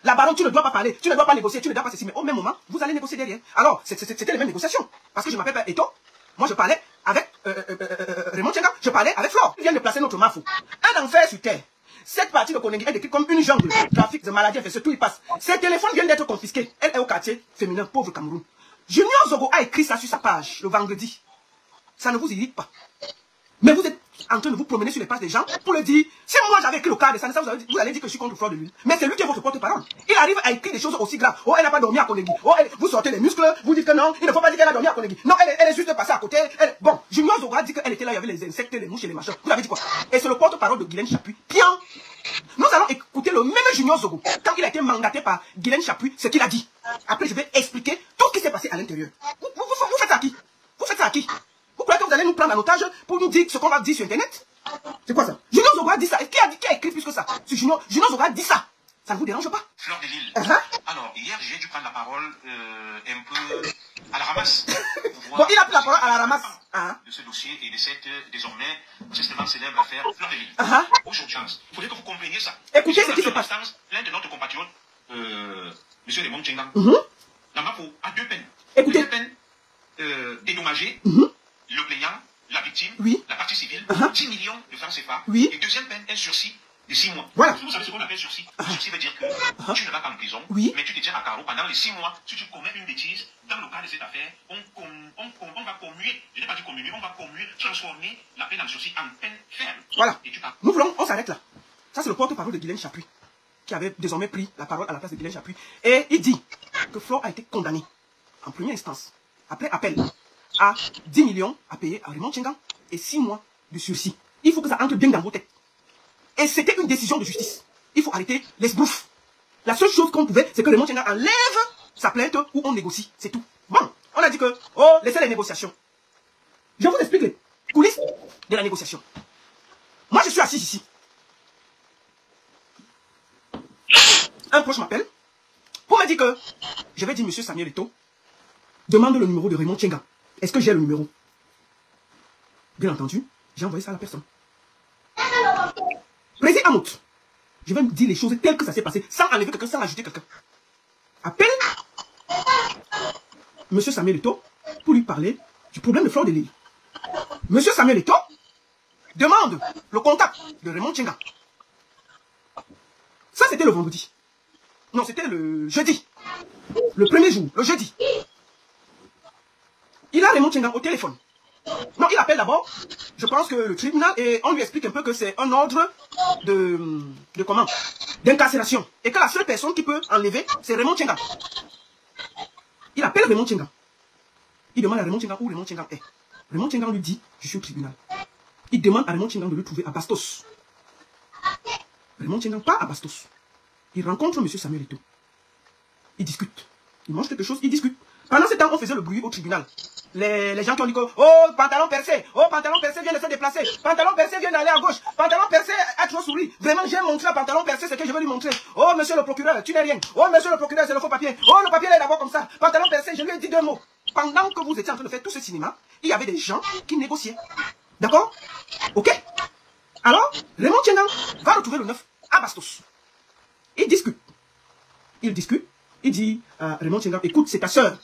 La baronne, tu ne dois pas parler, tu ne dois pas négocier, tu ne dois pas ceci. Mais au même moment, vous allez négocier derrière. Alors, c'était les mêmes négociations. Parce que je m'appelle Eto. Moi, je parlais avec Raymond Tchenga, je parlais avec Flore. Ils viennent de placer notre mafou. Un enfer sur terre. Cette partie de Koningui est décrite comme une jungle de trafic de maladies infectieuses, tout y passe. Ses téléphones viennent d'être confisqués. Elle est au quartier féminin, pauvre Cameroun. Junior Zogo a écrit ça sur sa page le vendredi. Ça ne vous irrite pas. Mais vous êtes en train de vous promener sur les pages des gens pour le dire. Si moi j'avais écrit le cas de ça, vous allez dire que je suis contre Flore de Lune. Mais c'est lui qui est votre porte-parole. Il arrive à écrire des choses aussi graves. Oh, elle n'a pas dormi à Koningui. Oh, vous sortez les muscles, vous dites que non, il ne faut pas dire qu'elle a dormi à Koningui. Non, elle est juste passée à côté. Bon, Junior Zogo a dit qu'elle était là, il y avait les insectes, les mouches et les machins. Vous avez dit quoi? Et c'est le porte-parole de Guylaine Chapuis. Bien. Nous allons écouter le même Junior Zogo. Quand il a été mandaté par Guylaine Chapuis, ce qu'il a dit. Après, je vais expliquer tout ce qui s'est passé à l'intérieur. Vous faites ça à qui? Vous faites ça à qui? Vous croyez que vous allez nous prendre en otage pour nous dire ce qu'on va dire sur Internet? C'est quoi ça? Junior Zogo a dit ça. Et qui a écrit plus que ça? Junior Zogo a dit ça. Ça ne vous dérange pas? Fleur de Lille. Alors, hier, j'ai dû prendre la parole un peu à la ramasse. Bon, il a pris la parole à la ramasse. De ce dossier et de cette, désormais, justement célèbre affaire Fleur de Lille. Aujourd'hui, il faudrait que vous compreniez ça. Écoutez ce qui se passe. Plein de notre compatriote, M. Raymond Tchenga. La MAPO a deux peines. Écoutez. Deux peines dédommagées. Le plaignant, la victime, la partie civile, 10 millions de francs CFA. Et deuxième peine, un sursis de 6 mois. Voilà. Vous savez ce qu'on appelle sursis? Sursis veut dire que tu ne vas pas en prison, mais tu te tiens à carreau pendant les 6 mois. Si tu commets une bêtise, dans le cas de cette affaire, on va commuer, je n'ai pas dit commuer, on va commuer, transformer la peine en sursis en peine ferme. Voilà. Nous voulons, on s'arrête là. Ça, c'est le porte-parole de Guylaine Chapuis, qui avait désormais pris la parole à la place de Guylaine Chapuis. Et il dit que Flore a été condamné en première instance, après appel, à 10 millions à payer à Raymond Tchenga et 6 mois de sursis. Il faut que ça entre bien dans vos têtes. Et c'était une décision de justice. Il faut arrêter l'esbrouf. La seule chose qu'on pouvait, c'est que Raymond Tchenga enlève sa plainte ou on négocie. C'est tout. Bon, on a dit que, oh, laissez les négociations. Je vous explique les coulisses de la négociation. Moi, je suis assis ici. Un proche m'appelle pour me dire que, je vais dire, monsieur Samuel Eto'o, demande le numéro de Raymond Tchenga. Est-ce que j'ai le numéro? Bien entendu, j'ai envoyé ça à la personne. Président Amout, je vais me dire les choses telles que ça s'est passé, sans enlever quelqu'un, sans ajouter quelqu'un. Appelle monsieur Samuel Eto'o pour lui parler du problème de Flore de Lille. Monsieur Samuel Eto'o demande le contact de Raymond Tchenga. Ça, c'était le vendredi. Non, c'était le jeudi. Le premier jour, le jeudi. Il a Raymond Tchenga au téléphone. Non, il appelle d'abord, je pense que le tribunal, et on lui explique un peu que c'est un ordre de comment? D'incarcération. Et que la seule personne qui peut enlever, c'est Raymond Tchenga. Il appelle Raymond Tchenga. Il demande à Raymond Tchenga où Raymond Tchenga est. Raymond Tchenga lui dit, je suis au tribunal. Il demande à Raymond Tchenga de le trouver à Bastos. Raymond Tchenga part à Bastos. Il rencontre M. Samuel Eto'o. Ils discutent. Ils mangent quelque chose, ils discutent. Pendant ce temps, on faisait le bruit au tribunal. Les gens qui ont dit que, oh, pantalon percé, vient de se déplacer, pantalon percé vient d'aller à gauche, pantalon percé a trop souri. Vraiment, j'ai montré à pantalon percé ce que je veux lui montrer. Oh, monsieur le procureur, tu n'es rien. Oh, monsieur le procureur, c'est le faux papier. Oh, le papier est d'abord comme ça. Pantalon percé, je lui ai dit 2 mots. Pendant que vous étiez en train de faire tout ce cinéma, il y avait des gens qui négociaient. D'accord? Ok? Alors, Raymond Tchenga va retrouver le 9 à Bastos. Il discute. Il dit à Raymond Tchenga, écoute, c'est ta soeur.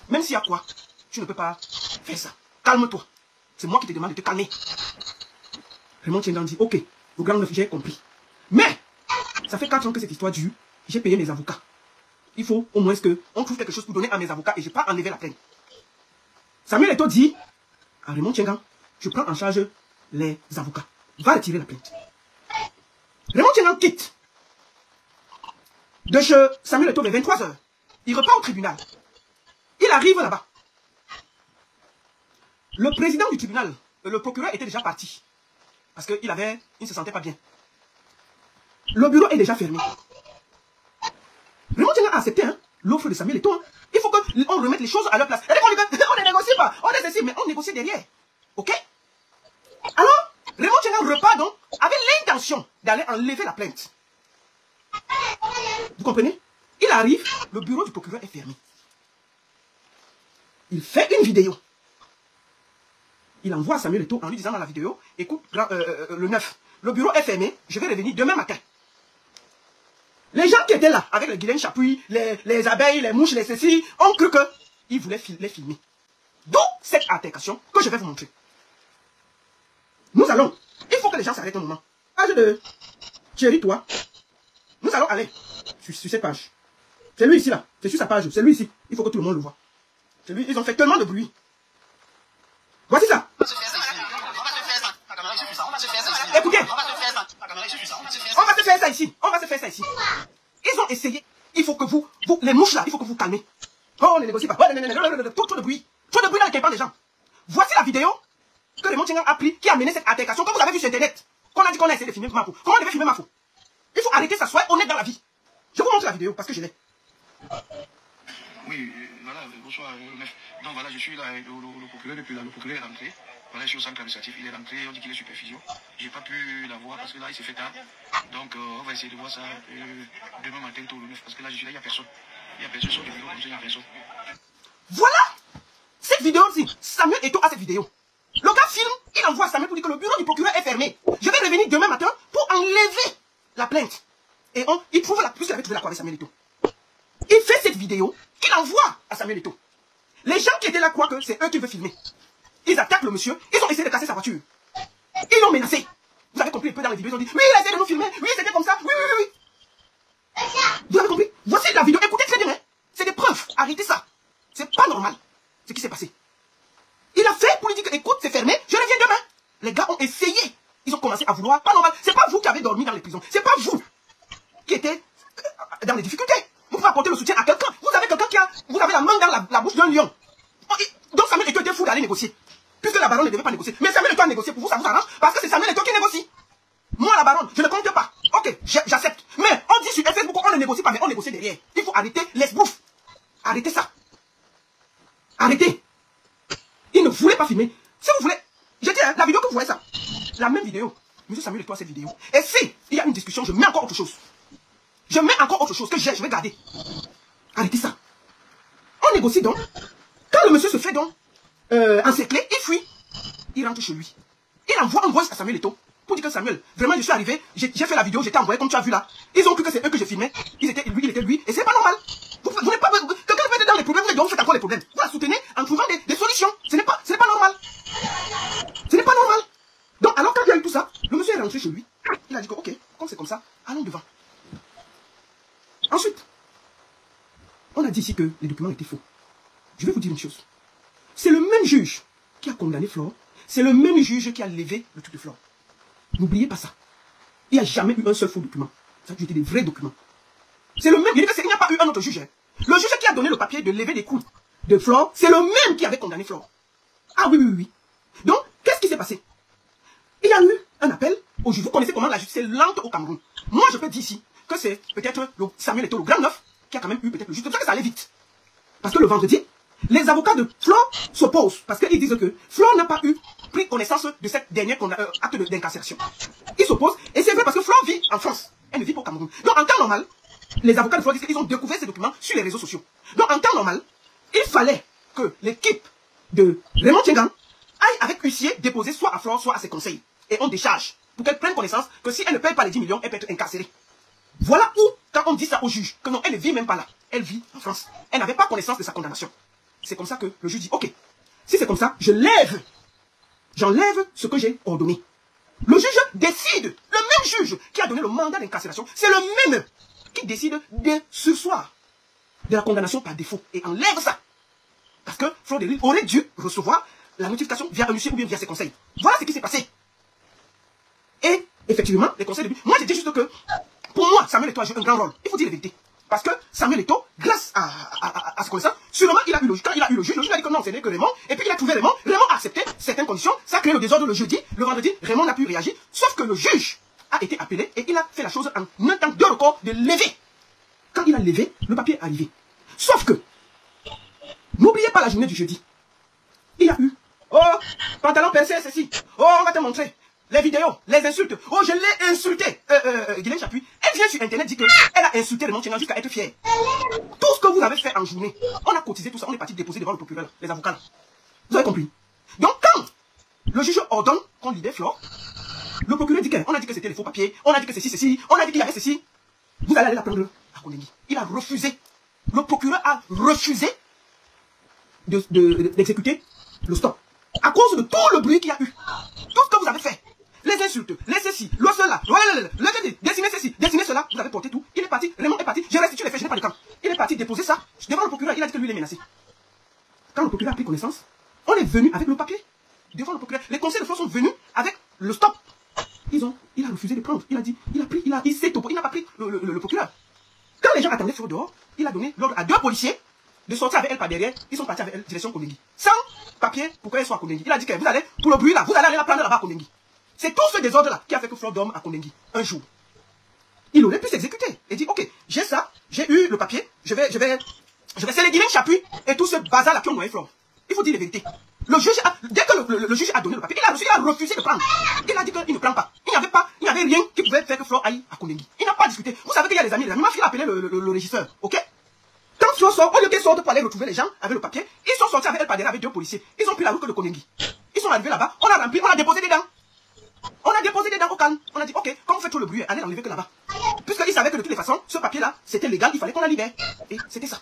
Même s'il y a quoi, tu ne peux pas faire ça. Calme-toi. C'est moi qui te demande de te calmer. Raymond Tchenga dit, ok, le grand neuf, j'ai compris. Mais, ça fait 4 ans que cette histoire dure. J'ai payé mes avocats. Il faut au moins qu'on trouve quelque chose pour donner à mes avocats et je n'ai pas enlevé la plainte. Samuel Eto'o dit à Raymond Tchenga, je prends en charge les avocats. Va retirer la plainte. Raymond Tchenga quitte de chez Samuel Eto'o vers 23 h. Il repart au tribunal. Il arrive là-bas. Le président du tribunal, le procureur était déjà parti. Parce qu'il ne se sentait pas bien. Le bureau est déjà fermé. Raymond Tchenga a accepté l'offre de Samuel Eto'o. Il faut qu'on remette les choses à leur place. On ne négocie pas. On est ceci, mais on négocie derrière. Ok? Alors, Raymond Tchenga repart donc avec l'intention d'aller enlever la plainte. Vous comprenez? Il arrive, le bureau du procureur est fermé. Il fait une vidéo. Il envoie à Samuel Eto'o en lui disant dans la vidéo, écoute, le 9, le bureau est fermé, je vais revenir demain matin. Les gens qui étaient là, avec les Guylaine Chapuis, les abeilles, les mouches, les ceci, ont cru qu'ils voulaient les filmer. D'où cette altercation que je vais vous montrer. Nous allons, il faut que les gens s'arrêtent un moment. Page de Thierry, toi. Nous allons aller sur cette page. C'est lui ici là, c'est sur sa page, c'est lui ici. Il faut que tout le monde le voit. C'est lui, ils ont fait tellement de bruit. Voici ça. Écoutez, on va se faire ça ici. On va se faire ça ici. Ils ont essayé. Il faut que vous les mouches là, il faut que vous calmez. Oh, ne négocie pas. Oh, trop de bruit. Trop de bruit dans les campagnes des gens. Voici la vidéo que Raymond Tchengang a pris, qui a mené cette altercation, comme vous avez vu sur Internet. Qu'on a dit qu'on a essayé de filmer Mafo. Comment on devait filmer Mafo? Il faut arrêter ça, soyez honnête dans la vie. Je vous montre la vidéo parce que je l'ai. Oui, voilà, bonsoir. Donc voilà, je suis là, le procureur depuis là, le procureur est rentré. Voilà, je suis au centre administratif, il est rentré, on dit qu'il est sur perfusion. J'ai pas pu la voir parce que là, il s'est fait tard. Donc, on va essayer de voir ça demain matin, tôt le 9, parce que là, je suis là, il n'y a personne. Il y a personne sur le bureau, comme ça, il n'y a personne. Voilà cette vidéo-ci. Samuel Eto'o a cette vidéo. Le gars filme, il envoie à Samuel pour dire que le bureau du procureur est fermé. Je vais revenir demain matin pour enlever la plainte. Et il trouve la puisqu'il avait trouvé la croix avec Samuel Eto'o. Il fait cette vidéo qu'il envoie à Samuel Eto'o. Les gens qui étaient là croient que c'est eux qui veulent filmer. Ils attaquent le monsieur, ils ont essayé de casser sa voiture. Ils l'ont menacé. Vous avez compris un peu dans les vidéos, ils ont dit, oui, il a essayé de nous filmer, oui, c'était comme ça, oui, oui, oui, oui. Vous avez compris? Voici la vidéo, écoutez très bien, hein. C'est des preuves, arrêtez ça. C'est pas normal, ce qui s'est passé. Il a fait pour lui dire que, écoute, c'est fermé, je reviens demain. Les gars ont essayé, ils ont commencé à vouloir, pas normal. C'est pas vous qui avez dormi dans les prisons, c'est pas vous qui étiez dans les difficultés. Vous pouvez apporter le soutien à quelqu'un. Vous avez quelqu'un vous avez la main dans la bouche d'un lion. Donc Samuel Eto'o était fou d'aller négocier. Puisque la baronne ne devait pas négocier. Mais Samuel Eto'o a négocié pour vous, ça vous arrange. Parce que c'est Samuel Eto'o qui négocie. Moi, la baronne, je ne compte pas. Ok, j'accepte. Mais on dit sur Facebook qu'on ne négocie pas, mais on négocie derrière. Il faut arrêter l'esbrouf. Arrêtez ça. Arrêtez. Il ne voulait pas filmer. Si vous voulez, je dis, hein, la vidéo que vous voyez ça, la même vidéo. Monsieur Samuel Eto'o a cette vidéo. Et si il y a une discussion, je mets encore autre chose. Je mets encore autre chose que je vais garder. Arrêtez ça. On négocie donc. Quand le monsieur se fait donc encercler, il fuit. Il rentre chez lui. Il envoie un voice à Samuel Eto'o pour dire que Samuel, vraiment je suis arrivé, j'ai fait la vidéo, j'étais envoyé comme tu as vu là. Ils ont cru que c'est eux que je filmais. Il était lui, et c'est pas normal. Vous n'êtes pas, quelqu'un peut être dans les problèmes, vous faites encore les problèmes. Vous la soutenez en trouvant des solutions. Ce n'est pas normal. Ce n'est pas normal. Donc alors quand il y a eu tout ça, le monsieur est rentré chez lui. Il a dit que ok, comme c'est comme ça, allons devant. Ensuite, on a dit ici que les documents étaient faux. Je vais vous dire une chose. C'est le même juge qui a condamné Flore. C'est le même juge qui a levé le truc de Flore. N'oubliez pas ça. Il n'y a jamais eu un seul faux document. Ça a été des vrais documents. C'est le même. Il n'y a pas eu un autre juge. Hein. Le juge qui a donné le papier de lever les coups de Flore, c'est le même qui avait condamné Flore. Ah oui, oui, oui. Donc, qu'est-ce qui s'est passé? Il y a eu un appel au juge. Vous connaissez comment la justice est lente au Cameroun. Moi, je peux dire ici que c'est peut-être Samuel Eto'o, le grand neuf, qui a quand même eu peut-être le juge. C'est pour ça que ça allait vite. Parce que le vendredi, les avocats de Flore s'opposent. Parce qu'ils disent que Flore n'a pas pris connaissance de cette dernière acte d'incarcération. Ils s'opposent. Et c'est vrai parce que Flore vit en France. Elle ne vit pas au Cameroun. Donc en temps normal, les avocats de Flore disent qu'ils ont découvert ces documents sur les réseaux sociaux. Donc en temps normal, il fallait que l'équipe de Raymond Tchengang aille avec huissier déposer soit à Flore, soit à ses conseils. Et on décharge. Pour qu'elle prenne connaissance que si elle ne paye pas les 10 millions, elle peut être incarcérée. Voilà où, quand on dit ça au juge, que non, elle ne vit même pas là. Elle vit en France. Elle n'avait pas connaissance de sa condamnation. C'est comme ça que le juge dit, ok, si c'est comme ça, j'enlève ce que j'ai ordonné. Le juge décide, le même juge qui a donné le mandat d'incarcération, c'est le même qui décide de surseoir de la condamnation par défaut et enlève ça. Parce que Flore de Lille aurait dû recevoir la notification via un huissier ou bien via ses conseils. Voilà ce qui s'est passé. Et effectivement, les conseils de lui, moi j'ai dit juste que, pour moi, Samuel Eto'o a joué un grand rôle. Il faut dire la vérité. Parce que Samuel Eto'o, grâce à ce connaissance, sûrement il a eu le juge. Quand il a eu le juge a dit que non, ce n'est que Raymond. Et puis il a trouvé Raymond. Raymond a accepté certaines conditions. Ça a créé le désordre le jeudi. Le vendredi, Raymond n'a pu réagir. Sauf que le juge a été appelé et il a fait la chose en un temps de record de lever. Quand il a levé, le papier est arrivé. Sauf que, n'oubliez pas la journée du jeudi. Il y a eu, oh, pantalon percé, ceci. Oh, on va te montrer. Les vidéos, les insultes. Oh, je l'ai insulté. Guylaine Chapuis, elle vient sur Internet dire qu'elle a insulté Raymond Tchengang jusqu'à être fière. Tout ce que vous avez fait en journée, on a cotisé tout ça, on est parti déposer devant le procureur, les avocats là. Vous avez compris? Donc quand le juge ordonne qu'on libère Flore, le procureur dit qu'on a dit que c'était les faux papiers, on a dit que ceci, on a dit qu'il y avait ceci. Vous allez aller la prendre à Kondengi. Il a refusé. Le procureur a refusé d'exécuter le stop. À cause de tout le bruit qu'il y a eu. Tout ce que vous avez fait. Les insultes, les ceci, le cela, dessiner ceci, dessiner cela. Vous avez porté tout. Il est parti. Raymond est parti. J'ai restitué les faits. Je n'ai pas de camp. Il est parti déposer ça devant le procureur. Il a dit que lui il est menacé. Quand le procureur a pris connaissance, on est venu avec le papier. Devant le procureur. Les conseils de force sont venus avec le stop. Il a refusé de prendre. Il a dit, il n'a pas pris le procureur. Quand les gens attendaient sur dehors, il a donné l'ordre à 2 policiers de sortir avec elle par derrière. Ils sont partis avec elle direction Kondengi. Sans papier pour qu'elle soit à Kondengi. Il a dit que vous allez, pour le bruit là, vous allez aller la prendre là-bas à Kondengi. C'est tout ce désordre là qui a fait que Flore dorme à Kondengi un jour. Il aurait pu s'exécuter et dire, ok, j'ai ça, j'ai eu le papier, je vais sceller Guilhem Chapuis et tout ce bazar là qui ont noyé Flore. Il faut dire la vérité. Le juge dès que le juge a donné le papier, il a refusé de prendre. Il a dit qu'il ne prend pas. Il n'y avait rien qui pouvait faire que Flore aille à Kondengi. Il n'a pas discuté. Vous savez qu'il y a les amis m'a fait appeler le régisseur, ok? Quand Flore sort, au lieu qu'elle sorte pour aller retrouver les gens avec le papier, ils sont sortis avec elle par derrière avec 2 policiers. Ils ont pris la route de Kondengi. Ils sont arrivés là-bas, on a rempli, on a déposé des dents. On a déposé des dents au calme. On a dit, ok, comme vous faites tout le bruit, allez l'enlever que là-bas. Puisqu'ils savaient que de toutes les façons, ce papier-là, c'était légal, il fallait qu'on la libère. Et c'était ça.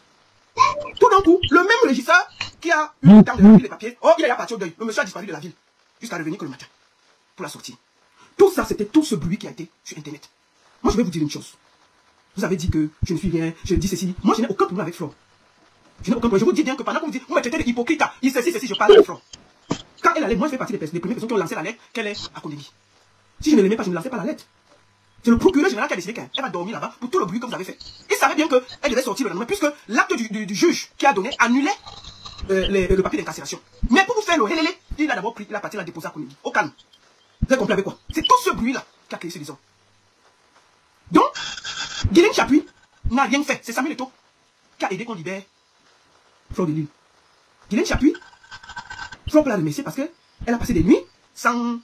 Tout d'un coup, le même régisseur qui a eu le temps de remplir les papiers, oh, il est parti au deuil. Le monsieur a disparu de la ville. Jusqu'à revenir que le matin. Pour la sortie. Tout ça, c'était tout ce bruit qui a été sur Internet. Moi, je vais vous dire une chose. Vous avez dit que je ne suis rien, je dis ceci. Moi, je n'ai aucun problème avec Flore. Je n'ai aucun problème. Je vous dis bien que pendant que vous dites, vous me traitez d'hypocrite, ceci, je parle avec Flore. Quand elle allait, moi, je fais partie des premières personnes qui ont lancé la lettre qu'elle est à Kondengi. Si je ne l'aimais pas, je ne lançais pas la lettre. C'est le procureur général qui a décidé qu'elle va dormir là-bas pour tout le bruit que vous avez fait. Il savait bien qu'elle devait sortir le lendemain, puisque l'acte du juge qui a donné annulait le papier d'incarcération. Mais pour vous faire le hélélé, il a d'abord pris, il a parti la déposer à Kondengi. Au calme. Vous avez compris avec quoi? C'est tout ce bruit-là qui a créé ce désordre. Donc, Guilhem Chapuis n'a rien fait. C'est Samuel Eto'o qui a aidé qu'on libère Flore de Lille. Guilhem Chapuis, Flore peut la remercier parce qu'elle a passé des nuits sans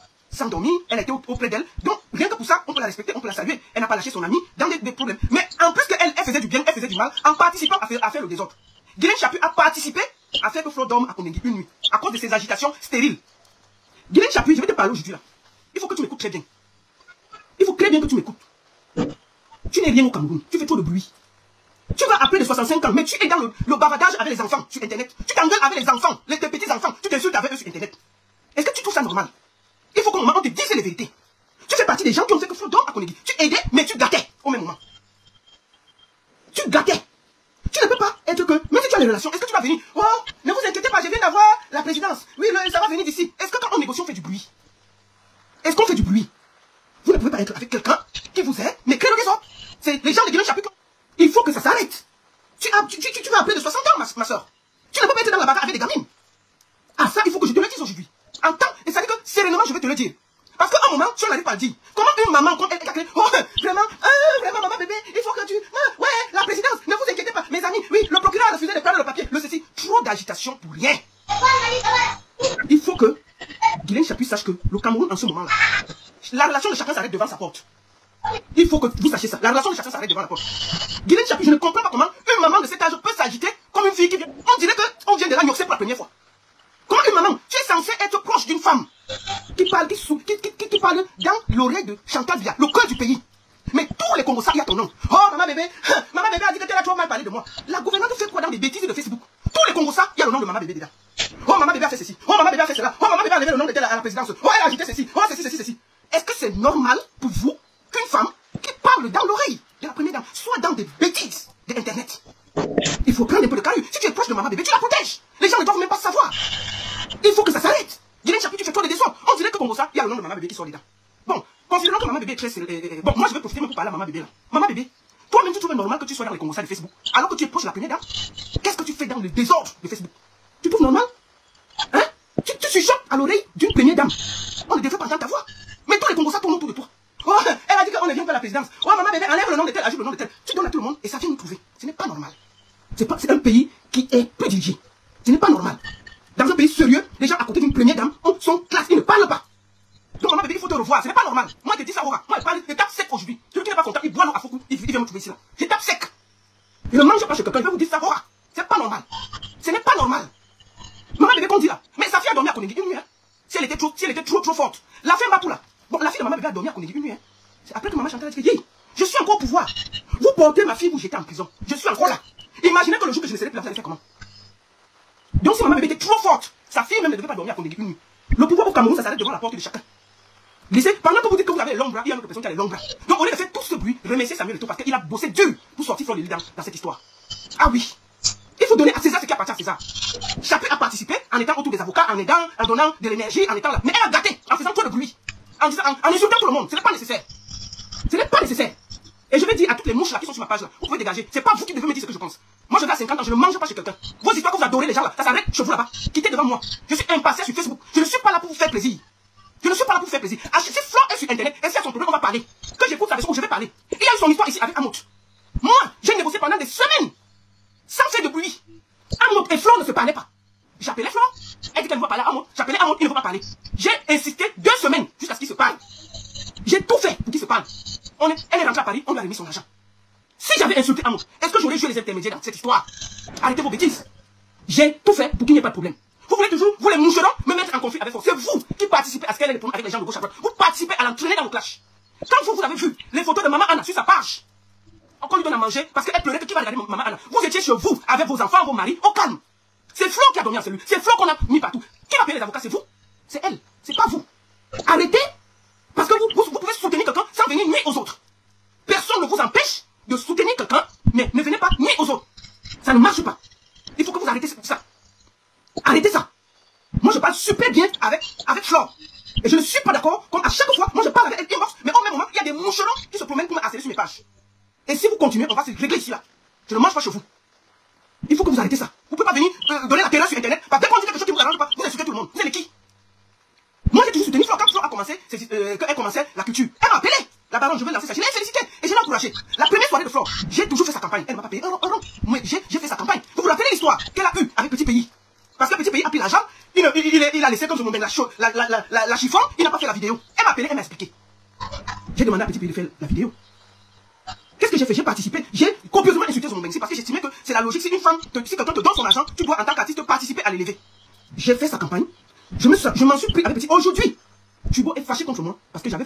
dormir, elle était auprès d'elle. Donc, rien que pour ça, on peut la respecter, on peut la saluer. Elle n'a pas lâché son amie dans des problèmes. Mais en plus qu'elle faisait du bien, elle faisait du mal, en participant à faire le désordre. Guilhem Chapuis a participé à faire que Flore dorme à Kondengi une nuit, à cause de ses agitations stériles. Guilhem Chapuis, je vais te parler aujourd'hui là. Il faut que tu m'écoutes très bien. Il faut très bien que tu m'écoutes. Tu n'es rien au Cameroun, tu fais trop de bruit. Tu vas appeler de 65 ans, mais tu es dans le bavardage avec les enfants sur Internet. Tu t'engueules avec les enfants, tes petits enfants, tu t'insultes avec eux sur Internet. Est-ce que tu trouves ça normal? Il faut qu'au moment on te dise les vérités. Tu fais partie des gens qui ont fait que Flore dorme à Kondengi. Tu aidais, mais tu gâtais au même moment. Tu gâtais. Tu ne peux pas être que, même si tu as les relations, est-ce que tu vas venir? Oh, ne vous inquiétez pas, je viens d'avoir la présidence. Oui, ça va venir d'ici. Est-ce que quand on négocie, on fait du bruit? Est-ce qu'on fait du bruit? Vous ne pouvez pas être avec quelqu'un qui vous aide, mais crée le désordre. C'est les gens de Guilhem Chapuis. Il faut que ça s'arrête. Tu vas appeler de 60 ans, ma soeur. Tu ne peux pas être dans la bagarre avec des gamines. Ah, ça, il faut que je te le dise aujourd'hui. En temps, et ça dit que sérénement, je vais te le dire. Parce qu'à un moment, si on n'arrive pas à le dire, comment une maman, comme elle, oh, vraiment, maman, bébé, il faut que tu, ouais, la présidence, ne vous inquiétez pas, mes amis, oui, le procureur a refusé de prendre le papier, le ceci, trop d'agitation pour rien. Il faut que Guilhem Chapuis sache que le Cameroun, en ce moment-là, la relation de chacun s'arrête devant sa porte. Il faut que vous sachiez ça. La relation de chacun s'arrête devant la porte. Guilhem Chapuis, je ne comprends pas comment une maman de cet âge peut s'agiter comme une fille qui vient. On dirait qu'on vient de la gnoxer pour la première fois. Comment une maman, tu es censé être proche d'une femme qui parle dans l'oreille de Chantal Via, le cœur du pays. Mais tous les Congolais, il y a ton nom. Oh, maman bébé a dit que tu as trop mal parlé de moi. La gouvernante fait quoi dans des bêtises de Facebook? Tous les Congolais, il y a le nom de maman bébé dedans. Oh, maman bébé a fait ceci. Oh, maman bébé a fait cela. Oh, maman bébé a levé le nom de telle à la présidence. Oh, elle a agité ceci. Oh, ceci. Est-ce que c'est normal pour vous qu'une femme qui parle dans l'oreille de la première dame soit dans des bêtises d'Internet? Il faut prendre un peu de carrure. Si tu es proche de maman bébé, tu la protèges. Les gens ne doivent même pas savoir. Il faut que ça s'arrête. Guilhem Chapuis, tu fais trop de désordre. On dirait que comme ça, il y a le nom de maman bébé qui sort dedans. Bon, considérons que maman bébé est très... Bon, moi je vais profiter même pour parler à maman bébé là. Maman bébé, toi-même tu trouves normal que tu sois dans les Congolais de Facebook alors que tu es proche de la première dame? Qu'est-ce que tu fais dans le désordre de Facebook? Tu trouves normal? Hein? Tu chuchotes à l'oreille d'une première dame. On ne devrait pas entendre ta voix. Mais tous les Congolais tournent autour de toi. Oh, elle a dit qu'on ne vient pas à la présidence. Oh, maman bébé, enlève le nom de tel, ajoute le nom de tel. Tu donnes à tout le monde et ça vient nous trouver. Ce n'est pas normal. C'est un pays qui est peu dirigé. Ce n'est pas normal. Dans un pays sérieux, les gens à côté d'une première dame sont classe, ils ne parlent pas. Donc maman bébé, il faut te revoir, ce n'est pas normal. Moi je te dis ça, Aura. Moi je parle, je tape sec aujourd'hui. Celui qui n'est pas content, il boit l'eau à Foucault, il vient me trouver ici là. Je tape sec. Je ne mange pas chez quelqu'un, je vais vous dire ça, Aura. C'est pas normal. Ce n'est pas normal. Maman bébé qu'on dit là. Mais sa fille a dormi à Kondengi une nuit. Hein. Si elle était trop forte. La fille m'a pour là. Bon, la fille de maman bébé a dormi à Kondengi une nuit. Hein. C'est après que maman Chantal a dit, je suis encore au pouvoir. Vous portez ma fille, vous jetez en prison. Je suis encore là. Imaginez que le jour que je ne serai plus là, vous allez faire comment? Donc si ma mère était trop forte, sa fille même ne devait pas dormir à Condé une nuit. Le pouvoir au Cameroun, ça s'arrête devant la porte de chacun. Laissez, pendant que vous dites que vous avez les longs bras, il y a une autre personne qui a les longs bras. Donc au lieu de faire tout ce bruit, remerciez Samuel Eto'o parce qu'il a bossé dur pour sortir Fleur de Lille dans cette histoire. Ah oui. Il faut donner à César ce qui appartient à César. Chacun a participé en étant autour des avocats, en aidant, en donnant de l'énergie, en étant là. Mais elle a gâté en faisant trop de bruit. En insultant tout le monde. Ce n'est pas nécessaire. Ce n'est pas nécessaire. Et je vais dire à toutes les mouches là qui sont sur ma page là, vous pouvez dégager. C'est pas vous qui devez me dire ce que je pense. Moi je vais à 50 ans, je ne mange pas chez quelqu'un. Vos histoires que vous adorez les gens là, ça s'arrête chez vous là-bas. Quittez devant moi. Je suis impatient sur Facebook. Je ne suis pas là pour vous faire plaisir. Je ne suis pas là pour vous faire plaisir. Si Flo est sur internet, et si elle a son problème, on va parler. Que j'écoute la version où je vais parler. Il y a eu son histoire ici avec Amout. Moi, j'ai négocié pendant des semaines. Sans faire de bruit. Amout et Flo ne se parlaient pas. J'appelais Flo. Elle dit qu'elle ne veut pas parler à Amout. J'appelais Amout, il ne veut pas parler. J'ai insisté 2 semaines jusqu'à ce qu'ils se parlent. J'ai tout fait pour qu'ils se parlent. Elle est rentrée à Paris, on lui a remis son argent. Si j'avais insulté Amout, est-ce que j'aurais joué les intermédiaires dans cette histoire? Arrêtez vos bêtises. J'ai tout fait pour qu'il n'y ait pas de problème. Vous voulez toujours, vous les moucherons, me mettre en conflit avec vous. C'est vous qui participez à ce qu'elle ait des problèmes avec les gens de gauche à droite. Vous participez à l'entraîner dans vos clashs. Quand vous avez vu les photos de Maman Anna sur sa page, on lui donne à manger parce qu'elle pleurait que qui va regarder Maman Anna. Vous étiez chez vous, avec vos enfants, vos maris, au calme. C'est Flo qui a dormi en cellule. C'est Flo qu'on a mis partout. Qui va payer les avocats? C'est vous. C'est elle. C'est pas vous. Arrêtez. Parce que vous pouvez soutenir quelqu'un sans venir nuire aux autres. Personne ne vous empêche de soutenir quelqu'un, mais ne venez pas nuire aux autres. Ça ne marche pas. Il faut que vous arrêtez ça. Arrêtez ça. Moi je parle super bien avec Flore. Et je ne suis pas d'accord, comme à chaque fois, moi je parle avec elle inbox, mais au même moment, il y a des moucherons qui se promènent pour me harceler sur mes pages. Et si vous continuez, on va se régler ici là. Je ne mange pas chez vous. Il faut que vous arrêtez ça. Vous ne pouvez pas venir donner la terreur sur internet, parce que dès qu'on dit quelque chose qui ne vous arrange pas, vous insultez tout le monde. Vous êtes qui? Moi j'ai toujours soutenu Flore quand Flore a commencé, quand elle commençait la culture. Elle m'a appelé. La baronne, je veux lancer ça. Je l'ai félicité et je l'ai encouragé. La première soirée de Flore, j'ai toujours fait sa campagne. Elle ne m'a pas payé un rond. Mais j'ai fait sa campagne. Vous vous rappelez l'histoire qu'elle a eue avec Petit Pays? Parce que Petit Pays a pris l'argent, il a laissé comme je me mets la chiffon, il n'a pas fait la vidéo. Elle m'a appelé, elle m'a expliqué. J'ai demandé à Petit Pays de faire la vidéo. Qu'est-ce que j'ai fait? J'ai participé, j'ai copieusement insulté son Benzi parce que j'estimais que c'est la logique. Si une femme, si quelqu'un te donne son argent, tu dois en tant qu'artiste participer à l'élever. J'ai fait sa campagne, je m'en suis pris avec Petit. Aujourd'hui, Tubo est fâché contre moi parce que j'avais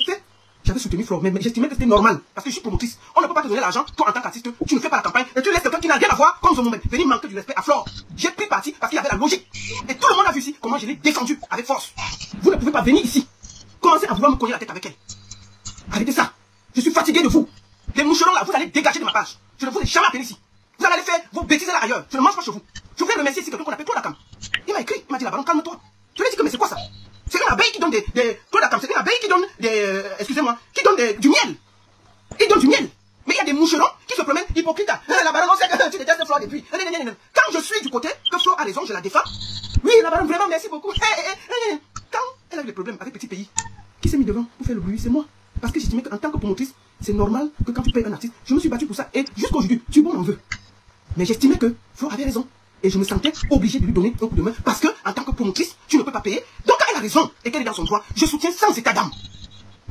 soutenu Flore, mais j'estimais que c'était normal. Parce que je suis promotrice. On ne peut pas te donner l'argent, toi en tant qu'artiste, tu ne fais pas la campagne et tu laisses quelqu'un qui n'a rien à voir comme ce moment venir manquer du respect à Flore. J'ai pris parti parce qu'il y avait la logique. Et tout le monde a vu ici comment je l'ai défendu avec force. Vous ne pouvez pas venir ici, commencer à vouloir me cogner la tête avec elle. Arrêtez ça. Je suis fatigué de vous. Les moucherons là, vous allez dégager de ma page. Je ne vous ai jamais appelé ici. Vous allez aller faire vos bêtises là ailleurs. Je ne mange pas chez vous. Je voudrais remercier ici quelqu'un qu'on appelle Claude Akam. Il m'a écrit, il m'a dit la baronne, calme-toi. Je lui ai dit que mais c'est quoi ça? C'est une abeille qui donne Claude Akam, c'est une abeille qui donne excusez-moi, qui donne du miel. Il donne du miel. Mais il y a des moucherons qui se promènent hypocrites. La baronne, on sait que tu détestes Flore depuis. Quand je suis du côté que Flore a raison, je la défends. Oui, la baronne, vraiment, merci beaucoup. Quand elle a eu des problèmes avec Petit Pays, qui s'est mis devant pour faire le bruit? C'est moi. Parce que j'estimais qu'en tant que promotrice, c'est normal que quand tu payes un artiste, je me suis battu pour ça. Et jusqu'aujourd'hui, tu m'en veux. Mais j'estimais que Flore avait raison. Et je me sentais obligé de lui donner un coup de main. Parce que, en tant que promotrice, tu ne peux pas payer. Donc, quand elle a raison et qu'elle est dans son droit, je soutiens sans état d'âme.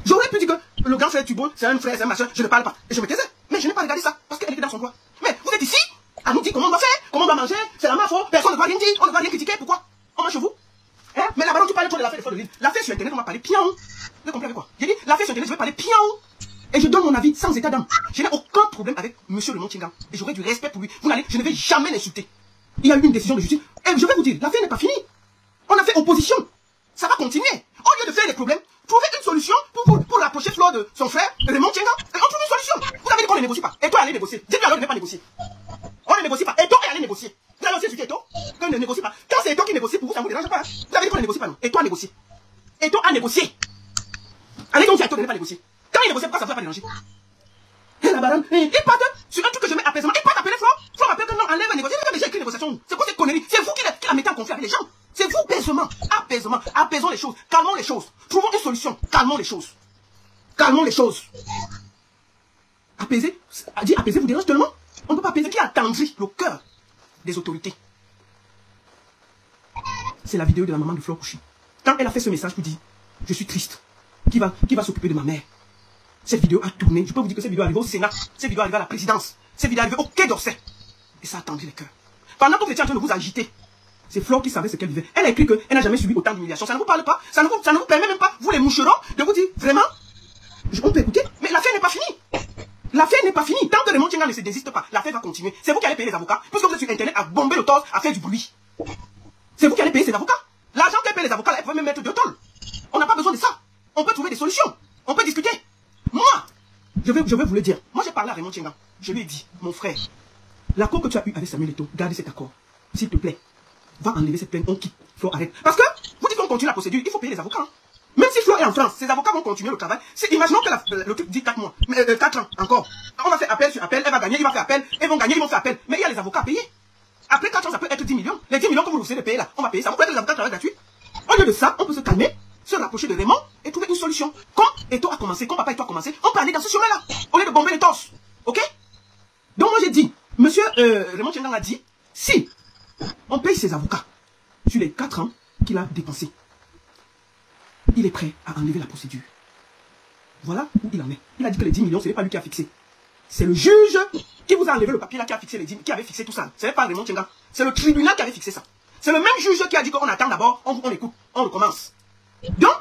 J'aurais pu dire que le grand frère Tubo, c'est un frère, c'est un machin, je ne parle pas. Et je me taisais. Mais je n'ai pas regardé ça. Parce qu'elle était dans son droit. Mais vous êtes ici à nous dire comment on doit faire, comment on doit manger. C'est la mafia. Personne ne doit rien dire. On ne doit rien critiquer. Pourquoi? On mange chez vous. Hein? Mais la baronne, tu parles trop de l'affaire de Fleur de Lille. L'affaire sur internet, on va parler pion. Vous comprenez quoi? J'ai dit, l'affaire sur internet, je vais parler pion. Et je donne mon avis sans état d'âme. Je n'ai aucun problème avec monsieur le Montingan. Et j'aurai du respect pour lui. Je ne vais jamais l'insulter. Il y a eu une décision de justice. Et je vais vous dire, l'affaire n'est pas finie. On a fait opposition. Ça va continuer. Au lieu de faire des problèmes, trouvez une solution pour rapprocher Flore de son frère, Raymond Tienga. Et on trouve une solution. Vous avez dit qu'on ne négocie pas. Et toi, allez négocier. Dites-lui alors de ne pas négocier. On ne négocie pas. Et toi, allez négocier. Vous avez aussi insulté Eto qu'on ne négocie pas. Quand c'est Eto qui négocie pour vous, ça ne vous dérange pas. Vous avez dit qu'on ne négocie pas, non. Et toi, négocier. Et toi, à négocier. Allez donc dire à Eto de ne pas négocier. Quand il négocie, pourquoi ça ne vous a pas déranger? Et la baronne, il part sur un truc que je mets apaisement. Il part appeler Flore. Flore m'appelle que non, enlève la négociation. J'ai déjà écrit négociation. C'est quoi cette connerie? C'est vous qui la mettez en conflit avec les gens. C'est vous, apaisement. Apaisement. Apaisons les choses. Calmons les choses. Trouvons une solution. Calmons les choses. Calmons les choses. Apaiser. Dire apaiser vous dérange tellement? On ne peut pas apaiser. Qui attendrit le cœur des autorités? C'est la vidéo de la maman de Flore Kouchi. Quand elle a fait ce message pour dire, je suis triste. Qui va s'occuper de ma mère? Cette vidéo a tourné. Je peux vous dire que cette vidéo est arrivée au Sénat. Cette vidéo est arrivée à la présidence. Cette vidéo est arrivée au Quai d'Orsay. Et ça a tendu les cœurs. Pendant que vous étiez en train de vous agiter, c'est Flore qui savait ce qu'elle vivait. Elle a écrit qu'elle n'a jamais subi autant d'humiliation. Ça ne vous parle pas. Ça ne vous permet même pas, vous les moucherons, de vous dire, vraiment, on peut écouter, mais l'affaire n'est pas finie. L'affaire n'est pas finie. Tant que Raymond Tchenga ne se désiste pas, l'affaire va continuer. C'est vous qui allez payer les avocats, puisque vous êtes sur Internet à bomber le torse, à faire du bruit. C'est vous qui allez payer ces avocats. L'argent qu'elle paye les avocats, là, elle peut même mettre 2 tonnes. On n'a pas besoin de ça. On peut trouver des solutions. On peut discuter. Moi, je vais vous le dire. Moi, j'ai parlé à Raymond Tchenga. Je lui ai dit, mon frère, l'accord que tu as eu avec Samuel Eto'o, garde cet accord. S'il te plaît, va enlever cette plainte, on quitte. Flo, arrête. Parce que, vous dites qu'on continue la procédure, il faut payer les avocats. Hein. Même si Flo est en France, ses avocats vont continuer le travail. Imaginons que le truc dit 4 mois, 4 ans encore. On va faire appel sur appel, elle va gagner, il va faire appel, ils vont gagner, ils vont faire appel. Mais il y a les avocats à payer. Après 4 ans, ça peut être 10 millions. Les 10 millions que vous essayez de payer là, on va payer ça. Vous pouvez être les avocats travaillent gratuit. Au lieu de ça, on peut se calmer, se rapprocher de Raymond et trouver une solution. Comme Eto'o a commencé, comme papa Eto'o a commencé, on peut aller dans ce chemin-là. Au lieu de bomber les torses. Ok? Donc moi j'ai dit, monsieur Raymond Tchenga a dit, si on paye ses avocats sur les 4 ans qu'il a dépensés, il est prêt à enlever la procédure. Voilà où il en est. Il a dit que les 10 millions, ce n'est pas lui qui a fixé. C'est le juge qui vous a enlevé le papier là, qui a fixé les 10, qui avait fixé tout ça. Ce n'est pas Raymond Tchenga. C'est le tribunal qui avait fixé ça. C'est le même juge qui a dit qu'on attend d'abord, on écoute, on recommence. Donc,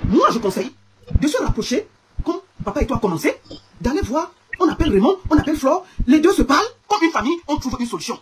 moi je conseille de se rapprocher, comme papa et toi a commencé, d'aller voir, on appelle Raymond, on appelle Flore, les deux se parlent, comme une famille, on trouve une solution.